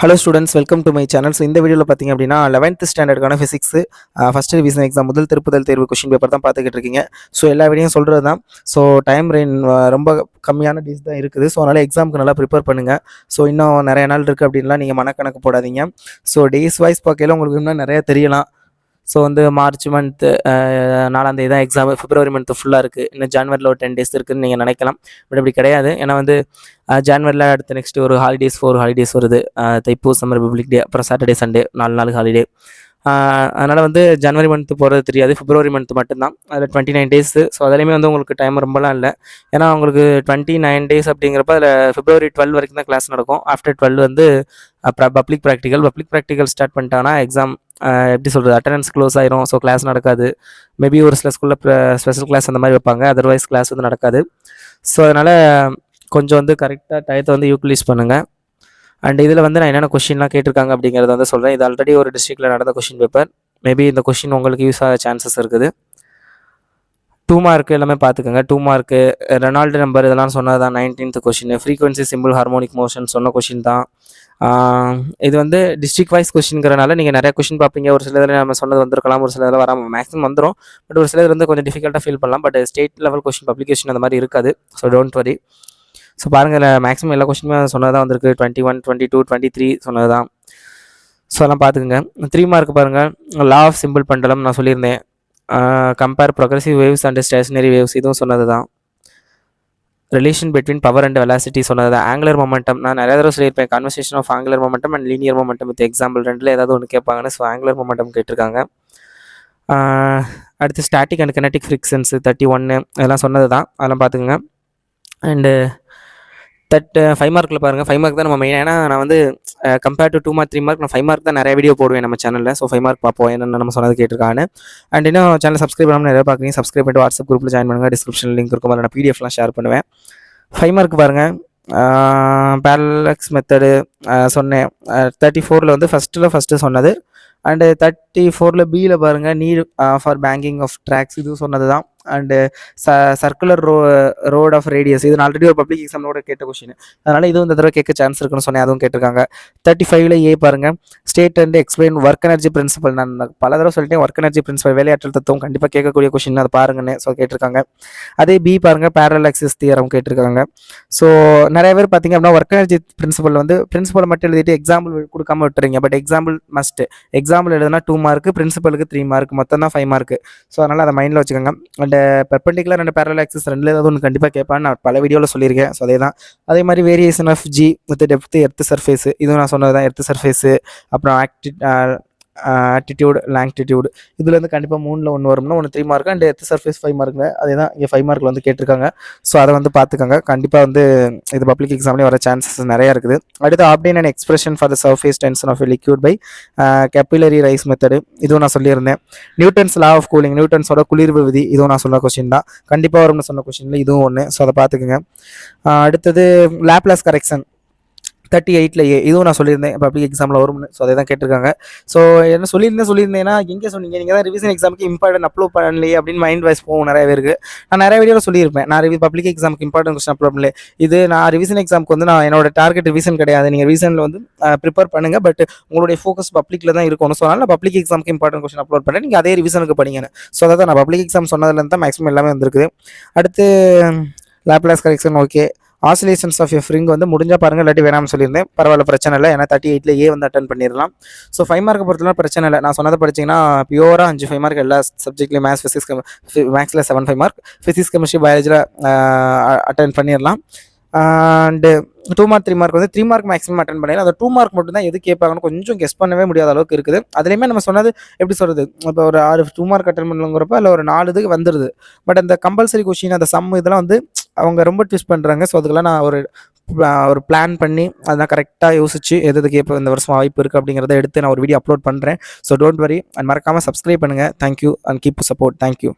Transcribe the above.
Hello students, welcome to my channel. So இந்த வீடியோவில் பார்த்தீங்க அப்படின்னா 11th ஸ்டாண்டர்டுக்கான ஃபிசிக்ஸ் ஃபஸ்ட் ரிவிஷன் எக்ஸாம் முதல் திருப்புதல் தேர்வு கொஷின் பேப்பர் தான் பார்த்துக்கிட்டு இருக்கீங்க. ஸோ எல்லா வீடியோவும் சொல்கிறது தான். ஸோ டைம் ரொம்ப கம்மியான டேஸ் தான் இருக்குது. ஸோ அதனால் எக்ஸாமுக்கு நல்லா ப்ரிப்பேர் பண்ணுங்கள். ஸோ இன்னும் நிறைய நாள் இருக்குது அப்படின்லாம் நீங்கள் மனக்கணக்கு போடாதீங்க. ஸோ டேஸ் வைஸ் பார்க்கையில உங்களுக்கு இன்னும் நிறையா தெரியலாம். ஸோ மார்ச் மந்த்து 4ஆம் தேதி தான் எக்ஸாம். பிப்ரவரி மந்த்து ஃபுல்லாக இருக்குது. இன்னும் ஜான்வரியில் ஒரு 10 டேஸ் இருக்குதுன்னு நீங்கள் நினைக்கலாம். பட் அப்படி கிடையாது. ஏன்னா ஜான்வரியில் அடுத்து நெக்ஸ்ட்டு ஒரு ஹாலிடேஸ் 4 ஹாலிடேஸ் வருது. தைப்பூசம், ரிபப்ளிக் டே, அப்புறம் சாட்டர்டே சண்டே 4 நாள் ஹாலிடே. அதனால் ஜனவரி மந்த்து போகிறது தெரியாது. பிப்ரவரி மந்த்து மட்டும்தான். அதில் 29 டேஸு. ஸோ அதுலேயுமே உங்களுக்கு டைம் ரொம்பலாம் இல்லை. ஏன்னா உங்களுக்கு 29 டேஸ் அப்படிங்கிறப்ப அதில் பிப்ரவரி 12 வரைக்கும் தான் கிளாஸ் நடக்கும். ஆஃப்டர் 12 அப்புறம் பப்ளிக் ப்ராக்டிக்கல் ஸ்டார்ட் பண்ணிட்டாங்கன்னா எக்ஸாம் எப்படி சொல்கிறது, அட்டண்டன்ஸ் க்ளோஸ் ஆயிரும். ஸோ கிளாஸ் நடக்காது. மேபி ஒரு சில ஸ்கூலில் ஸ்பெஷல் கிளாஸ் அந்த மாதிரி வைப்பாங்க. அதர்வைஸ் கிளாஸ் நடக்காது. ஸோ அதனால் கொஞ்சம் கரெக்டாக டயத்தை யூட்டிலைஸ் பண்ணுங்கள். அண்ட் இதில் நான் என்னென்ன கொஷின்லாம் கேட்டிருக்காங்க அப்படிங்கிறத சொல்கிறேன். இது ஆல்ரெடி ஒரு டிஸ்ட்ரிக்டில் நடந்த கொஷின் பேப்பர். மேபி இந்த கொஷின் உங்களுக்கு யூஸ் ஆக சான்சஸ் இருக்குது. 2 மார்க்கு எல்லாமே பார்த்துக்கோங்க. 2 மார்க்கு ரெனால்டு நம்பர் இதெல்லாம் சொன்னது தான். 19th question frequency simple harmonic motion சொன்ன கொஷின் தான். இது டிஸ்ட்ரிக்ட் வைஸ் கொஷின்ங்கிறனால நீங்கள் நிறைய கொஷின் பார்ப்பீங்க. ஒரு சில இதில் நம்ம சொன்னது வந்திருக்கலாம், ஒரு சில இதில் வராமல் மேக்ஸிமம் வந்துடும். பட் ஒரு சில இது கொஞ்சம் டிஃபிகல்ட்டாக ஃபீல் பண்ணலாம். But state level question publication அந்த மாதிரி இருக்காது. So don't worry. ஸோ பாருங்கள், மேக்ஸிமம் எல்லா கொஷினுமே சொன்னது தான் வந்திருக்கு. 21, 22, 23 சொன்னது தான். ஸோ அதெல்லாம் பார்த்துக்குங்க. 3 மார்க் பாருங்கள். லா ஆஃப் சிம்பிள் பண்டலம் நான் சொல்லியிருந்தேன். Compare progressive waves and stationary waves இதுவும் சொன்னது தான். Relation between power and velocity சொன்னது தான். ஆங்குலர் மொமெண்டம் நான் நிறைய தடவை சொல்லியிருப்பேன். Conversation of angular momentum and linear momentum with example ரெண்டில் ஏதாவது ஒன்று கேட்பாங்கன்னு. ஸோ ஆங்குலர் மொமெண்டம் கேட்டிருக்காங்க. அடுத்து ஸ்டாட்டிக் அண்ட் கினெட்டிக் ஃப்ரிக்ஷன்ஸ் 31 அதெல்லாம் சொன்னது தான். அதெல்லாம் பார்த்துக்குங்க. அண்டு 5 மார்க்கில் பாருங்கள். 5 மார்க் தான் நம்ம மெயின். ஏன்னா நான் கம்பேர் டு 2 மார்க் 3 மார்க் நான் 5 மார்க் தான் நிறைய வீடியோ போடுவேன் நம்ம சேனலில். ஸோ 5 மார்க் பார்ப்போம் என்னென்ன நம்ம சொன்னது கேட்டிருக்கான்னு. அண்ட் இன்னும் சேனல் சப்ஸ்கிரைப் பண்ணாமல் நிறைய பார்க்குறீங்க. சப்ஸ்கிரைப் பண்ணிட்டு வாட்ஸ்அப் குரூப்பில் ஜாயின் பண்ணுங்கள். டிஸ்கிரிப்ஷன் லிங்க் இருக்கும். அதில் நான் பிடிஎஃப்லாம் ஷேர் பண்ணுவேன். 5 மார்க் பாருங்கள். பேரலக்ஸ் மெத்தடு சொன்னேன். 34 ஃபஸ்ட்டு சொன்னது. அண்டு 34 பியில் பாருங்கள், need for banking of tracks இதுவும் சொன்னது தான். And circular road of radius இது ஆல்ரெடி ஒரு பப்ளிக் எக்ஸாமோட கேட்ட கொஷின். அதனால் இதுவும் இந்த தடவை கேட்க சான்ஸ் இருக்குன்னு சொன்னேன். அதுவும் கேட்டிருக்காங்க. 35 ஏ பாருங்கள். State and explain work energy principle. நான் பல தடவை சொல்லிட்டேன். ஒர்க் எனர்ஜி பிரின்சிபல் வேலையாற்றல் தத்துவம் கண்டிப்பாக கேட்கக்கூடிய கொஷின், அதை பாருங்கன்னு ஸோ கேட்டிருக்காங்க. அதே பி பாருங்கள், பேரலல் ஆக்சிஸ் தியரம் கேட்டிருக்காங்க. ஸோ நிறைய பேர் பார்த்தீங்க அப்படின்னா ஒர்க் எனர்ஜி பிரின்சிபல் பிரின்சிபல் மட்டும் எழுதிட்டு எக்ஸாம்பிள் கொடுக்காம விட்டுறீங்க. But example must. எக்ஸாம்பிள் எழுதுனா 2 மார்க், பிரின்சிபலுக்கு 3 மார்க், மொத்தம் தான் 5 மார்க். ஸோ அதனால் அதை மைண்டில் வச்சுக்கோங்க. And perpendicular and parallel axis ரெண்டுல ஏதாவது ஒன்று கண்டிப்பாக கேட்பான்னு நான் பல வீடியோவில் சொல்லியிருக்கேன். ஸோ அதே தான். அதே மாதிரி variation of G with depth earth surface இதுவும் நான் சொன்னது தான். எர்த் சர்ஃபேஸு அப்புறம் ஆட்டிடியூட் லாங்கிடியூட் இதுலேருந்து கண்டிப்பாக 3ல் 1 வரும்னா 1 3 மார்க். அண்ட் எர்த் சர்ஃபேஸ் 5 மார்க்குங்க. அதே தான் இங்கே 5 மார்க்கில் கேட்டிருக்காங்க. ஸோ அதை பார்த்துக்கோங்க. கண்டிப்பாக இது பப்ளிக் எக்ஸாம்லேயும் வர சான்சஸ் நிறையா இருக்குது. அடுத்து obtain and expression for the surface tension of liquid by capillary rise method இதுவும் நான் சொல்லியிருந்தேன். நியூட்டன்ஸ் லா ஆஃப் கூலிங் நியூட்டன்ஸோட குளிர்வு விதி இதுவும் நான் சொன்ன கொஸ்டின் தான். கண்டிப்பாக வரும்னு சொன்ன கொஸ்டினில் இதுவும் ஒன்று. ஸோ அதை பார்த்துக்குங்க. அடுத்தது லாப்லாஸ் கரெக்ஷன் 38 ஏ இதுவும் நான் சொல்லியிருந்தேன். பப்ளிக் எக்ஸாமில் வரும்னு. ஸோ அதை தான் கேட்டிருக்காங்க. ஸோ என்ன சொல்லியிருந்தேன்னா எங்கே சொன்னீங்க, நீங்கள் தான் ரிவிஷன் எக்ஸாமுக்கு இம்பார்ட்டன்ட் அப்லோட் பண்ணலையே அப்படின்னு மைண்ட் வைஸ் போகும் நிறைய பேருக்கு. நான் நிறைய வீடியோவில் சொல்லியிருப்பேன். நான் பப்ளிக் எக்ஸாமுக்கு இம்பார்ட்டன்ட் கொஸ்டின் அப்லோட் பண்ணல. இது நான் ரிவிஷன் எக்ஸாமுக்கு நான் என்னோட டார்கெட் ரிவிஷன் கிடையாது. நீங்கள் ரிவிஷனில் ப்ரிப்பேர் பண்ணுங்கள். பட் உங்களுடைய ஃபோக்கஸ் பப்ளிக்கில் தான் இருக்கணும். ஸோ அதனால் பப்ளிக் எக்ஸாமுக்கு இம்பார்ட்டன்ட் கொஸ்டின் அப்லோட் பண்ணேன். நீங்கள் அதே ரிவிஷனுக்கு படிங்க. ஸோ அதை தான் நான் பப்ளிக் எக்ஸாம் சொன்னதுலேருந்து தான் மேக்ஸிமம் எல்லாமே வந்திருக்குது. அடுத்து Laplace correction okay. Oscillations of F ring முடிஞ்சால் பாருங்கள், இல்லாட்டி வேணாம்னு சொல்லியிருந்தேன். பரவாயில்ல, பிரச்சனை இல்லை. ஏன்னா 38 ஏ அட்டன் பண்ணிடலாம். ஸோ 5 மார்க்கை பொறுத்தவரை பிரச்சனை இல்லை. நான் சொன்னதை படிச்சிங்கன்னா பியூராக 5 மார்க் எல்லா சப்ஜெக்ட்லேயும் மேக்ஸில் 7 மார்க், ஃபிசிக்ஸ் கெமிஸ்ட்ரி பயாலஜியில் அட்டன் பண்ணிடலாம். And 2 mark 3 mark 3 mark maximum attend பண்ணிடலாம். அந்த 2 மார்க் மட்டும் தான் எது கேட்பாங்கன்னு கொஞ்சம் கெஸ் பண்ணவே முடியாத அளவுக்கு இருக்குது. அதுலேயுமே நம்ம சொன்னது எப்படி சொல்கிறது, இப்போ ஒரு 6 2 மார்க் அட்டன் பண்ணுங்கிறப்ப இல்லை ஒரு 4 இதுக்கு வந்துடுது. பட் அந்த கம்பல்சரி கொஷின் அந்த சம் இதெல்லாம் அவங்க ரொம்ப ட்விஸ்ட் பண்ணுறாங்க. ஸோ அதுக்கெல்லாம் நான் ஒரு பிளான் பண்ணி அதெல்லாம் கரெக்டாக யோசிச்சு எதுக்கு இப்போ இந்த வருஷம் வாய்ப்பு இருக்குது அப்படிங்கிறத எடுத்து நான் ஒரு வீடியோ அப்லோட் பண்ணுறேன். So don't worry. அண்ட் மறக்காமல் சப்ஸ்கிரைப் பண்ணுங்கள். Thank you and keep support. Thank you.